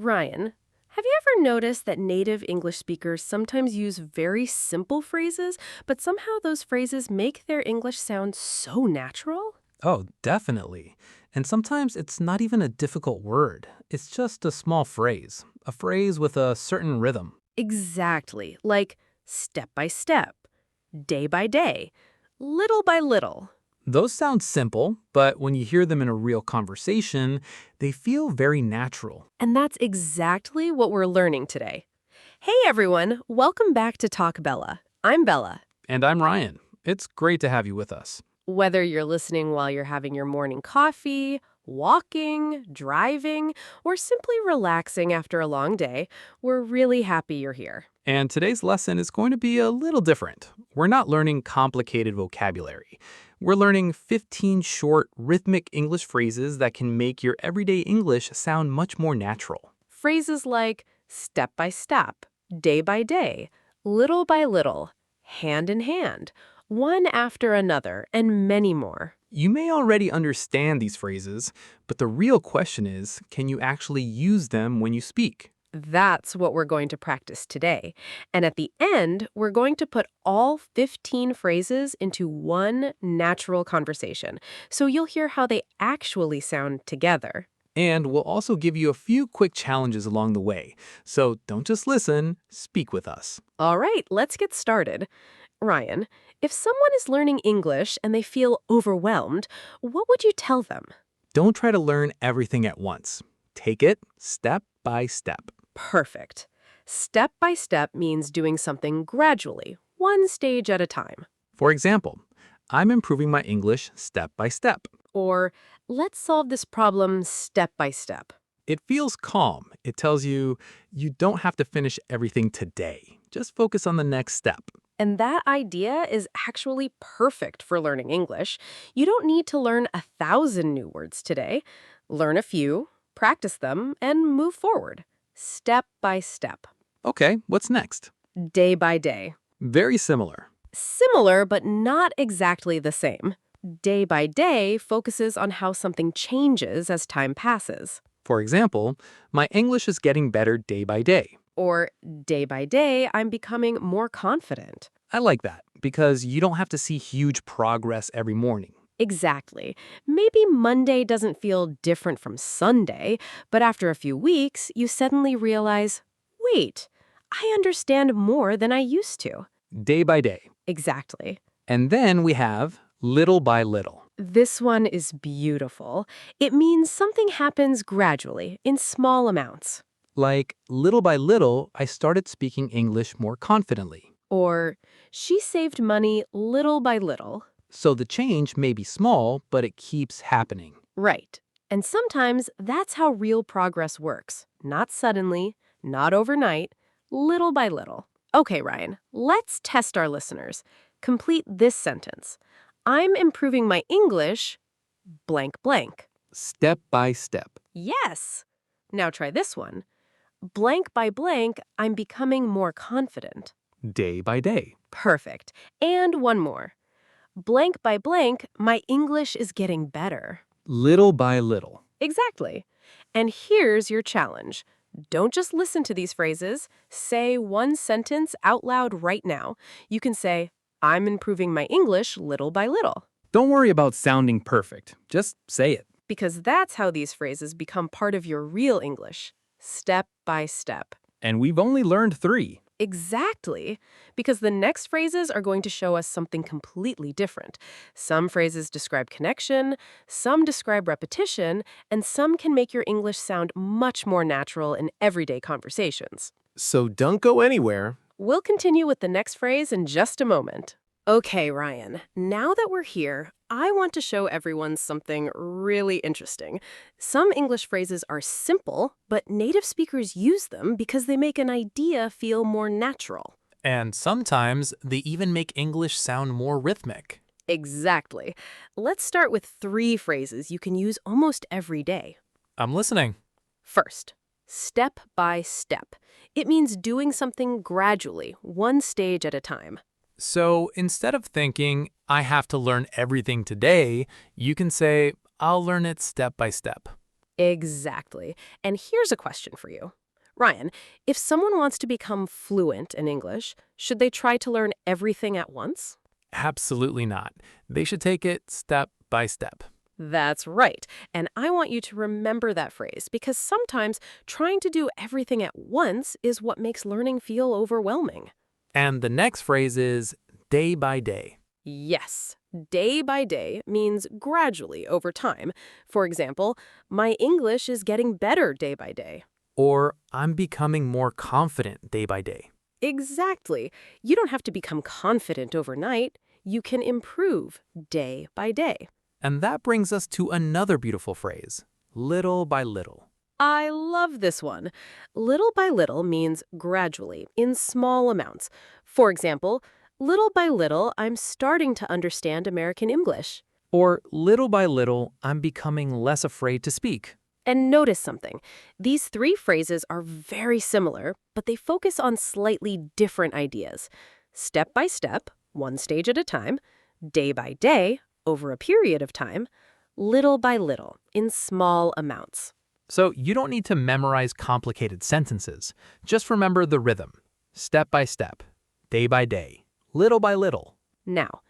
Ryan, have you ever noticed that native English speakers sometimes use very simple phrases, but somehow those phrases make their English sound so natural? Oh, definitely. And sometimes it's not even a difficult word. It's just a small phrase, a phrase with a certain rhythm. Exactly, like step by step, day by day, little by little. Those sound simple, but when you hear them in a real conversation, they feel very natural. And that's exactly what we're learning today. Hey everyone, welcome back to Talk Bella. I'm Bella. And I'm Ryan. It's great to have you with us. Whether you're listening while you're having your morning coffee, walking, driving, or simply relaxing after a long day, we're really happy you're here. And today's lesson is going to be a little different. We're not learning complicated vocabulary. We're learning 15 short, rhythmic English phrases that can make your everyday English sound much more natural. Phrases like step by step, day by day, little by little, hand in hand, one after another, and many more. You may already understand these phrases, but the real question is, can you actually use them when you speak? That's what we're going to practice today. And at the end, we're going to put all 15 phrases into one natural conversation. So you'll hear how they actually sound together. And we'll also give you a few quick challenges along the way. So don't just listen, speak with us. All right, let's get started. Ryan, if someone is learning English and they feel overwhelmed, what would you tell them? Don't try to learn everything at once. Take it step by step. Perfect. Step by step means doing something gradually, one stage at a time. For example, I'm improving my English step by step. Or, let's solve this problem step by step. It feels calm. It tells you you don't have to finish everything today. Just focus on the next step. And that idea is actually perfect for learning English. You don't need to learn 1,000 new words today. Learn a few, practice them, and move forward. Step by step. Okay, what's next? Day by day. Very similar. Similar, but not exactly the same. Day by day focuses on how something changes as time passes. For example, my English is getting better day by day. Or day by day, I'm becoming more confident. I like that because you don't have to see huge progress every morning. Exactly. Maybe Monday doesn't feel different from Sunday, but after a few weeks, you suddenly realize, wait, I understand more than I used to. Day by day. Exactly. And then we have little by little. This one is beautiful. It means something happens gradually, in small amounts. Like, little by little, I started speaking English more confidently. Or, she saved money little by little. So the change may be small, but it keeps happening. Right. And sometimes that's how real progress works. Not suddenly, not overnight, little by little. Okay, Ryan, let's test our listeners. Complete this sentence. I'm improving my English, blank blank. Step by step. Yes. Now try this one. Blank by blank, I'm becoming more confident. Day by day. Perfect. And one more. Blank by blank, my English is getting better. Little by little. Exactly. And here's your challenge. Don't just listen to these phrases. Say one sentence out loud right now. You can say, I'm improving my English little by little. Don't worry about sounding perfect. Just say it. Because that's how these phrases become part of your real English. Step by step. And we've only learned 3. Exactly, because the next phrases are going to show us something completely different. Some phrases describe connection, some describe repetition, and some can make your English sound much more natural in everyday conversations. So don't go anywhere. We'll continue with the next phrase in just a moment. Okay, Ryan, now that we're here, I want to show everyone something really interesting. Some English phrases are simple, but native speakers use them because they make an idea feel more natural. And sometimes they even make English sound more rhythmic. Exactly. Let's start with 3 phrases you can use almost every day. I'm listening. First, step by step. It means doing something gradually, one stage at a time. So instead of thinking, I have to learn everything today, you can say, I'll learn it step by step. Exactly. And here's a question for you. Ryan, if someone wants to become fluent in English, should they try to learn everything at once? Absolutely not. They should take it step by step. That's right. And I want you to remember that phrase because sometimes trying to do everything at once is what makes learning feel overwhelming. And the next phrase is day by day. Yes, day by day means gradually over time. For example, my English is getting better day by day. Or I'm becoming more confident day by day. Exactly. You don't have to become confident overnight. You can improve day by day. And that brings us to another beautiful phrase, little by little. I love this one. Little by little means gradually, in small amounts. For example, little by little, I'm starting to understand American English. Or little by little, I'm becoming less afraid to speak. And notice something. These three phrases are very similar, but they focus on slightly different ideas. Step by step, one stage at a time, day by day, over a period of time, little by little, in small amounts. So you don't need to memorize complicated sentences. Just remember the rhythm. Step by step, day by day, little by little. Now,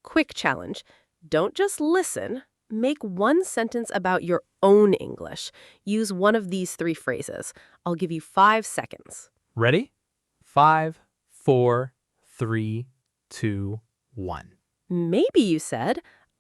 quick challenge. Don't just listen. Make one sentence about your own English. Use one of these three phrases. I'll give you 5 seconds. Ready? 5, 4, 3, 2, 1. Maybe you said,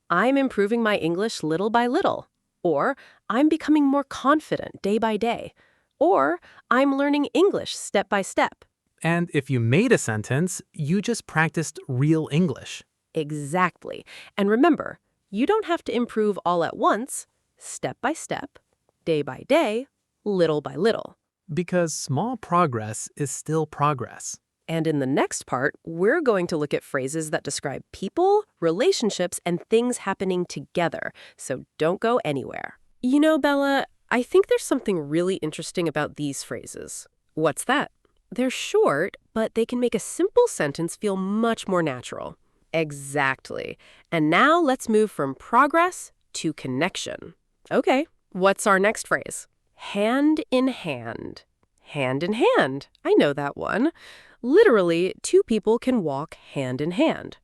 I'm improving my English little by little. Or, I'm becoming more confident day by day. Or, I'm learning English step by step. And if you made a sentence, you just practiced real English. Exactly. And remember, you don't have to improve all at once, step by step, day by day, little by little. Because small progress is still progress. And in the next part, we're going to look at phrases that describe people, relationships, and things happening together. So don't go anywhere. You know, Bella, I think there's something really interesting about these phrases. What's that? They're short, but they can make a simple sentence feel much more natural. Exactly. And now let's move from progress to connection. Okay, what's our next phrase? Hand in hand. Hand in hand. I know that one. Literally, two people can walk hand in hand.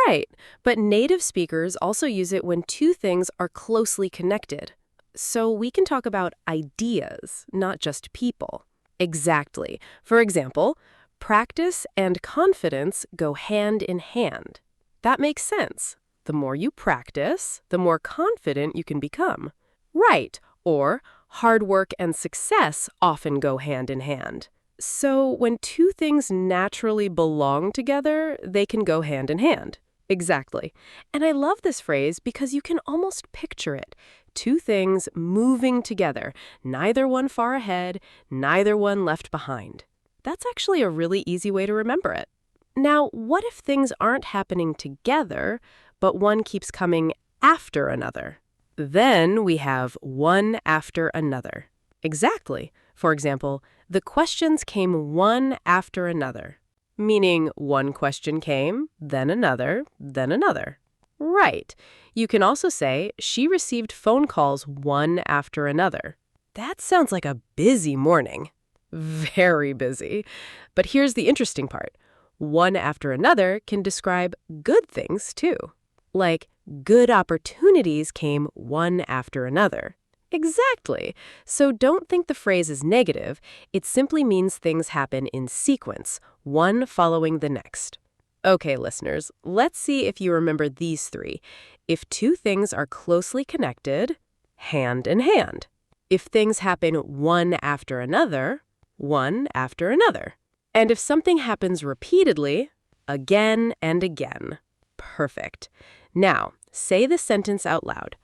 Right, but native speakers also use it when two things are closely connected. So we can talk about ideas, not just people. Exactly. For example, practice and confidence go hand in hand. That makes sense. The more you practice, the more confident you can become. Right, or hard work and success often go hand in hand. So when two things naturally belong together, they can go hand in hand. Exactly. And I love this phrase because you can almost picture it. Two things moving together, neither one far ahead, neither one left behind. That's actually a really easy way to remember it. Now, what if things aren't happening together, but one keeps coming after another? Then we have one after another. Exactly. For example, the questions came one after another, meaning one question came, then another, then another. Right. You can also say she received phone calls one after another. That sounds like a busy morning. Very busy. But here's the interesting part. One after another can describe good things too. Like, good opportunities came one after another. Exactly. So don't think the phrase is negative. It simply means things happen in sequence, one following the next. Okay, listeners, let's see if you remember these three. If two things are closely connected, hand in hand. If things happen one after another, one after another. And if something happens repeatedly, again and again. Perfect. Now, say the sentence out loud.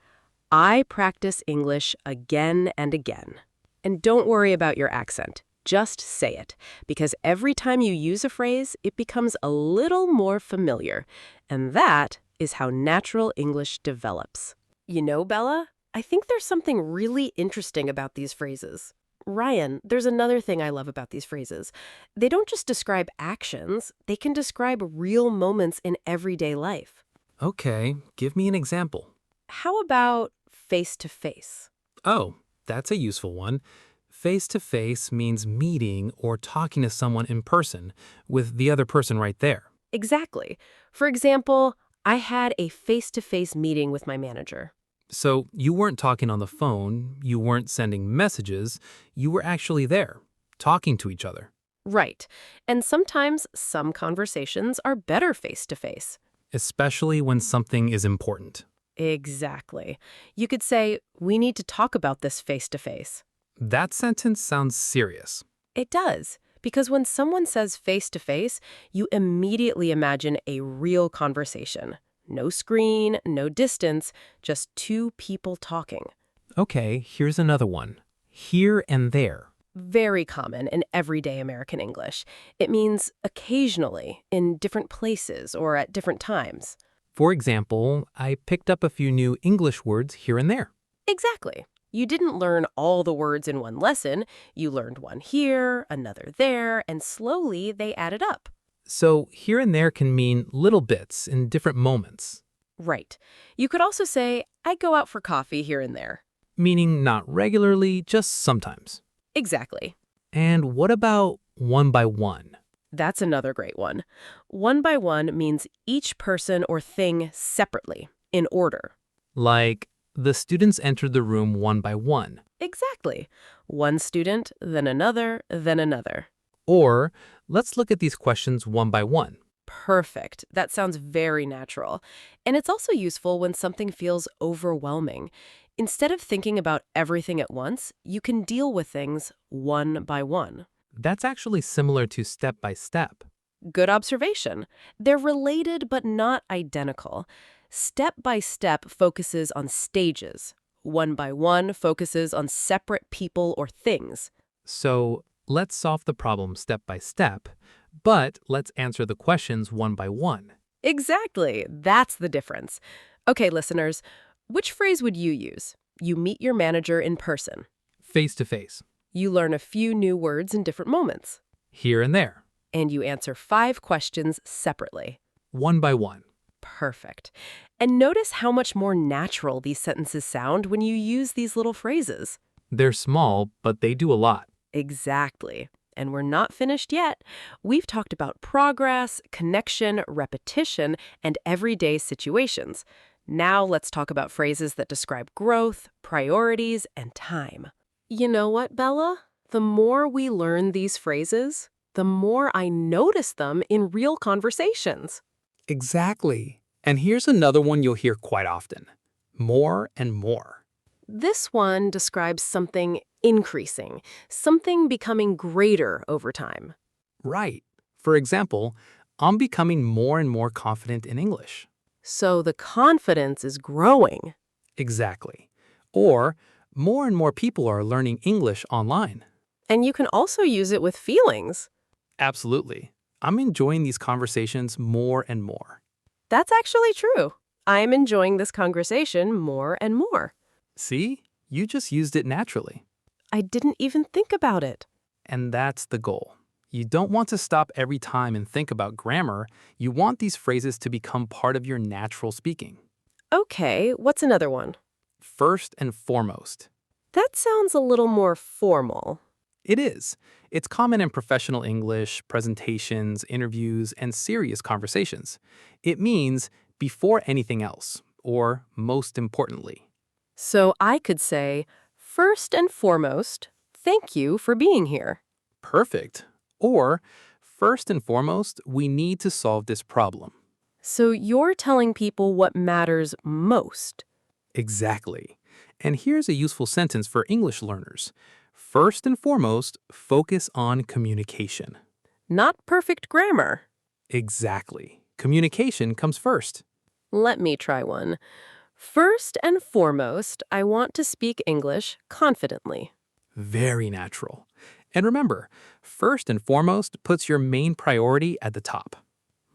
I practice English again and again. And don't worry about your accent. Just say it, because every time you use a phrase, it becomes a little more familiar. And that is how natural English develops. You know, Bella, I think there's something really interesting about these phrases. Ryan, there's another thing I love about these phrases. They don't just describe actions, they can describe real moments in everyday life. Okay, give me an example. How about face to face? Oh, That's a useful one. Face-to-face means meeting or talking to someone in person with the other person right there. Exactly. For example, I had a face-to-face meeting with my manager. So you weren't talking on the phone, you weren't sending messages, you were actually there, talking to each other. Right. And sometimes some conversations are better face-to-face. Especially when something is important. Exactly. You could say, we need to talk about this face-to-face. That sentence sounds serious. It does, because when someone says face-to-face, you immediately imagine a real conversation. No screen, no distance, just two people talking. Okay, here's another one. Here and there. Very common in everyday American English. It means occasionally, in different places or at different times. For example, I picked up a few new English words here and there. Exactly. You didn't learn all the words in one lesson. You learned one here, another there, and slowly they added up. So here and there can mean little bits in different moments, Right. You could also say, I go out for coffee here and there. meaning not regularly, just sometimes. Exactly. And what about one by one? That's another great one. One by one means each person or thing separately, in order. Like, the students entered the room one by one. Exactly. One student, then another, then another. Or, let's look at these questions one by one. Perfect. That sounds very natural. And it's also useful when something feels overwhelming. Instead of thinking about everything at once, you can deal with things one by one. That's actually similar to step by step. Good observation. They're related but not identical. Step by step focuses on stages. One by one focuses on separate people or things. So, let's solve the problem step by step, but let's answer the questions one by one. Exactly. That's the difference. Okay, listeners, which phrase would you use? You meet your manager in person. Face to face, You learn a few new words in different moments. here and there, And you answer 5 questions separately. one by one. Perfect. And notice how much more natural these sentences sound when you use these little phrases. They're small, but they do a lot. Exactly. And we're not finished yet. We've talked about progress, connection, repetition, and everyday situations. Now let's talk about phrases that describe growth, priorities, and time. You know what, Bella? The more we learn these phrases, the more I notice them in real conversations. Exactly. And here's another one you'll hear quite often. More and more. This one describes something increasing, something becoming greater over time. Right. For example, I'm becoming more and more confident in English. So the confidence is growing. Exactly. Or, more and more people are learning English online. And you can also use it with feelings. Absolutely. I'm enjoying these conversations more and more. That's actually true. I'm enjoying this conversation more and more. See? You just used it naturally. I didn't even think about it. And that's the goal. You don't want to stop every time and think about grammar. You want these phrases to become part of your natural speaking. Okay, what's another one? First and foremost. That sounds a little more formal. It is. It's common in professional English, presentations, interviews, and serious conversations. It means before anything else, or most importantly. So I could say, first and foremost, thank you for being here. Perfect. Or, first and foremost, we need to solve this problem. So you're telling people what matters most. Exactly. And here's a useful sentence for English learners. First and foremost, focus on communication. Not perfect grammar. Exactly. Communication comes first. Let me try one. First and foremost, I want to speak English confidently. Very natural. And remember, first and foremost puts your main priority at the top.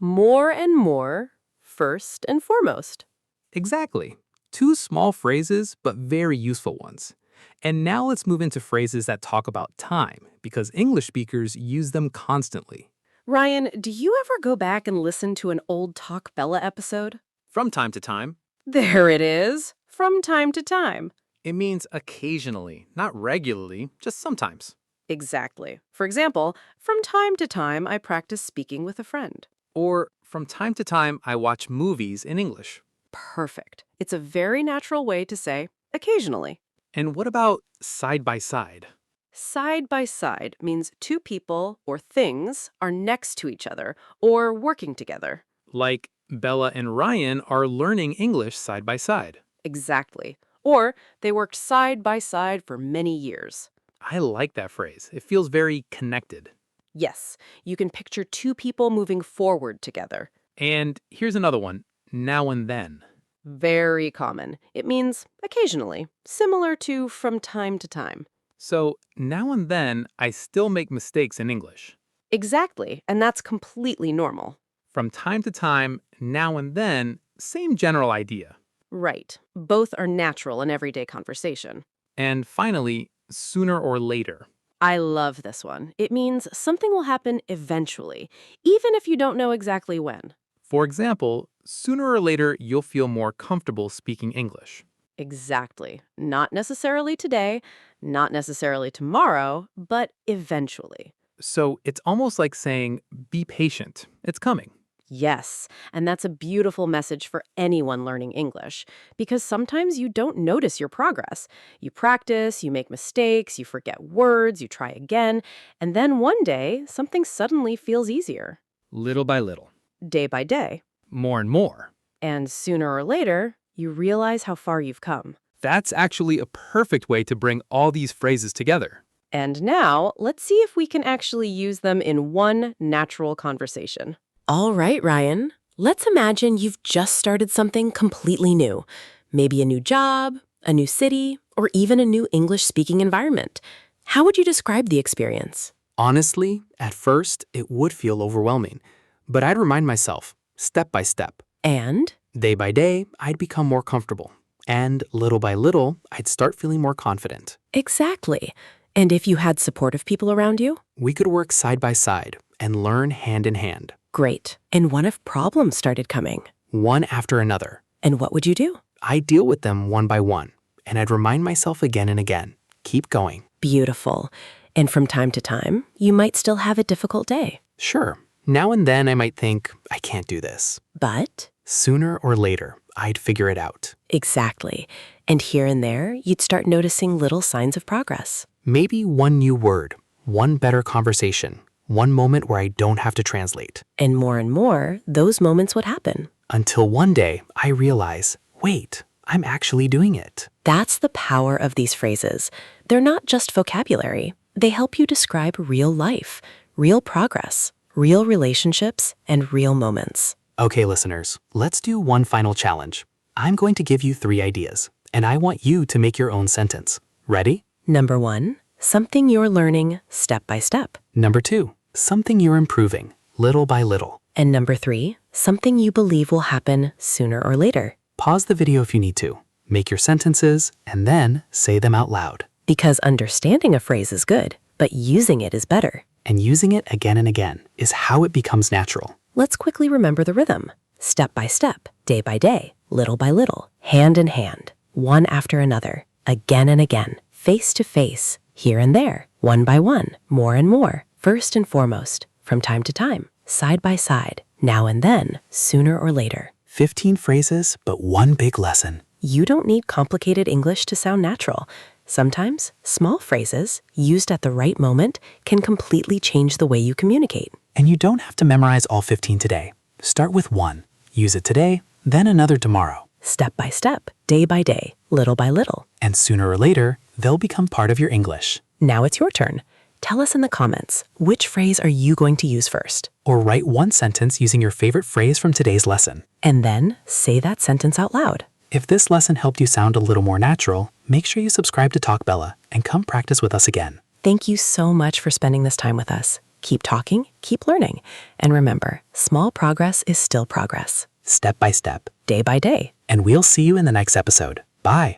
More and more, first and foremost. Exactly. 2 small phrases, but very useful ones. And now let's move into phrases that talk about time, because English speakers use them constantly. Ryan, do you ever go back and listen to an old Talk Bella episode? From time to time. There it is, from time to time. It means occasionally, not regularly, just sometimes. Exactly. For example, from time to time, I practice speaking with a friend. Or from time to time, I watch movies in English. Perfect. It's a very natural way to say occasionally. And what about side by side? Side by side means two people or things are next to each other or working together. Like Bella and Ryan are learning English side by side. Exactly. Or they worked side by side for many years. I like that phrase. It feels very connected. Yes, you can picture two people moving forward together. And here's another one, now and then. Very common. It means occasionally, similar to from time to time. So now and then, I still make mistakes in English. Exactly, and that's completely normal. From time to time, now and then, same general idea. Right. Both are natural in everyday conversation. And finally, sooner or later. I love this one. It means something will happen eventually, even if you don't know exactly when. For example, sooner or later, you'll feel more comfortable speaking English. Exactly. Not necessarily today, not necessarily tomorrow, but eventually. So it's almost like saying, be patient, it's coming. Yes, and that's a beautiful message for anyone learning English, because sometimes you don't notice your progress. You practice, you make mistakes, you forget words, you try again, and then one day, something suddenly feels easier, Little by little. day by day. More and more. And sooner or later, you realize how far you've come. That's actually a perfect way to bring all these phrases together. And now, let's see if we can actually use them in one natural conversation. All right, Ryan. Let's imagine you've just started something completely new. Maybe a new job, a new city, or even a new English-speaking environment. How would you describe the experience? Honestly, at first, it would feel overwhelming. But I'd remind myself, step by step. And? Day by day, I'd become more comfortable. And little by little, I'd start feeling more confident. Exactly. And if you had supportive people around you? We could work side by side and learn hand in hand, Great. And what if problems started coming? one after another. And what would you do? I'd deal with them one by one, and I'd remind myself again and again, keep going. Beautiful. And from time to time, you might still have a difficult day. Sure, now and then I might think, I can't do this. But? Sooner or later, I'd figure it out. Exactly. And here and there, you'd start noticing little signs of progress. Maybe one new word, one better conversation, one moment where I don't have to translate. And more, those moments would happen. Until one day, I realize, wait, I'm actually doing it. That's the power of these phrases. They're not just vocabulary. They help you describe real life, real progress, real relationships, and real moments. Okay, listeners, let's do one final challenge. I'm going to give you 3 ideas, and I want you to make your own sentence. Ready? Number 1, something you're learning step by step. Number 2, something you're improving, little by little. And number 3, something you believe will happen sooner or later. Pause the video if you need to. Make your sentences, and then say them out loud. Because understanding a phrase is good, but using it is better. And using it again and again is how it becomes natural. Let's quickly remember the rhythm. Step by step, day by day, little by little, hand in hand, one after another, again and again, face to face, here and there, one by one, more and more, first and foremost, from time to time, side by side, now and then, sooner or later. 15 phrases, but one big lesson. You don't need complicated English to sound natural. Sometimes, small phrases, used at the right moment, can completely change the way you communicate. And you don't have to memorize all 15 today. Start with 1. Use it today, then another tomorrow. Step by step, day by day, little by little. And sooner or later, they'll become part of your English. Now it's your turn. Tell us in the comments, which phrase are you going to use first? Or write one sentence using your favorite phrase from today's lesson. And then say that sentence out loud. If this lesson helped you sound a little more natural, make sure you subscribe to Talk Bella and come practice with us again. Thank you so much for spending this time with us. Keep talking, keep learning. And remember, small progress is still progress. Step by step. Day by day. And we'll see you in the next episode. Bye.